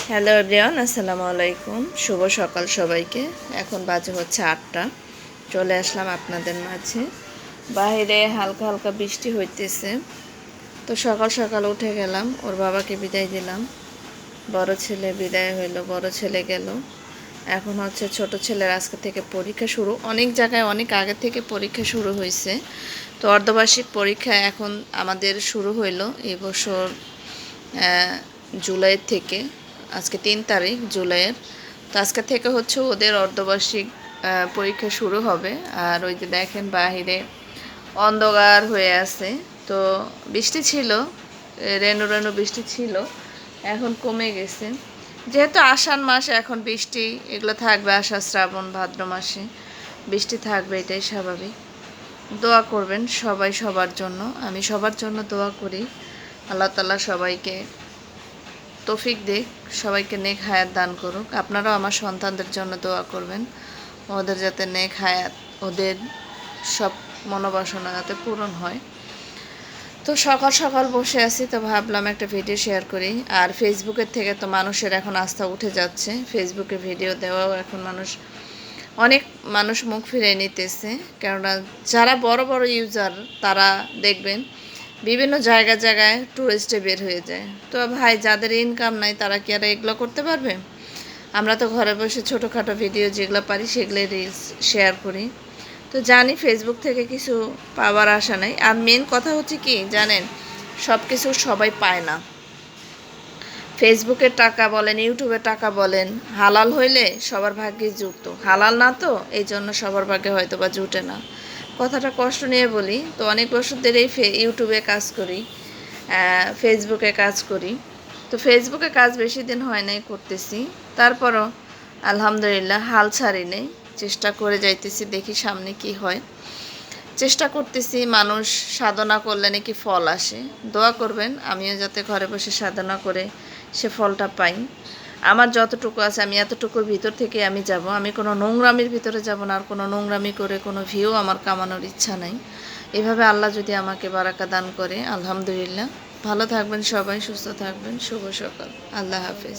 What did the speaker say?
Hello everyone, আসসালামু আলাইকুম। শুভ সকাল সবাইকে। এখন বাজে হচ্ছে 8টা। চলে আসলাম আপনাদের মাঝে। বাইরে হালকা হালকা বৃষ্টি হইতেছে, তো সকাল সকাল উঠে গেলাম, ওর বাবাকে বিদায় দিলাম। বড় ছেলে বিদায় হইলো, বড় ছেলে গেল। এখন হচ্ছে ছোট ছেলের আজকে থেকে পরীক্ষা শুরু। অনেক জায়গায় অনেক আগে থেকে পরীক্ষা শুরু হয়েছে, তো অর্ধবার্ষিক পরীক্ষা এখন আমাদের শুরু হইলো এই বছর জুলাই থেকে। আজকে 3 তারিখ জুলাইয়ের। তো আজকে থেকে হচ্ছে ওদের অর্ধবার্ষিক পরীক্ষা শুরু হবে। আর ওই যে দেখেন বাহিরে অন্ধকার হয়ে আছে, তো বৃষ্টি ছিল, রেণু রেণু বৃষ্টি ছিল, এখন কমে গেছে। যেহেতু আষাঢ় মাস, এখন বৃষ্টি এগুলো থাকবে। আষাঢ় শ্রাবণ ভাদ্র মাসে বৃষ্টি থাকবে, এটাই স্বাভাবিক। দোয়া করবেন সবাই সবার জন্য, আমি সবার জন্য দোয়া করি। আল্লাহ তাআলা সবাইকে তৌফিক দিক, সবাইকে নেক হায়াত দান করুক। আপনারাও আমার সন্তানদের জন্য দোয়া করবেন, ওদের যাতে নেক হায়াত, ওদের সব মনোবাসনা যাতে পূরণ হয়। তো সকাল সকাল বসে আছি, তো ভাবলাম একটা ভিডিও শেয়ার করি। আর ফেসবুকের থেকে তো মানুষের এখন আস্থা উঠে যাচ্ছে, ফেসবুকে ভিডিও দেওয়াও এখন অনেক মানুষ মুখ ফিরিয়ে নিতেছে। কেননা যারা বড় বড় ইউজার, তারা দেখবেন বিভিন্ন জায়গায় জায়গায় ট্যুরিস্টে বের হয়ে যায়। তো ভাই, যাদের ইনকাম নাই তারা কি আর এগুলো করতে পারবে? আমরা তো ঘরে বসে ছোটোখাটো ভিডিও যেগুলো পারি সেগুলো রিলস শেয়ার করি। তো জানি ফেসবুক থেকে কিছু পাওয়ার আশা নেই। আর মেন কথা হচ্ছে কি জানেন, সব কিছু সবাই পায় না। ফেসবুকের টাকা বলেন, ইউটিউবের টাকা বলেন, হালাল হইলে সবার ভাগ্যে জুটতো, হালাল না তো এই জন্য সবার ভাগ্যে হয়তো বা জুটে না। কথাটা কষ্ট নিয়ে বলি। তো অনেক বছর ধরেই ইউটিউবে কাজ করি, ফেসবুকে কাজ করি। তো ফেসবুকে কাজ বেশি দিন হয় নাই, করতেছি। তারপরও আলহামদুলিল্লাহ হাল ছাড়ি নেই, চেষ্টা করে যাইতেছি, দেখি সামনে কি হয়। চেষ্টা করতেছি, মানুষ সাধনা করলে নাকি ফল আসে। দোয়া করবেন আমিও যাতে ঘরে বসে সাধনা করে সে ফলটা পাই। আমার যতটুকু আছে আমি এতটুকুর ভিতর থেকে আমি যাব। আমি কোনো নোংরামির ভিতরে যাব না, আর কোনো নোংরামি করে কোনো ভিউ আমার কামানোর ইচ্ছা নাই। এভাবে আল্লাহ যদি আমাকে বারাকা দান করে, আলহামদুলিল্লাহ। ভালো থাকবেন সবাই, সুস্থ থাকবেন। শুভ সকাল, আল্লাহ হাফেজ।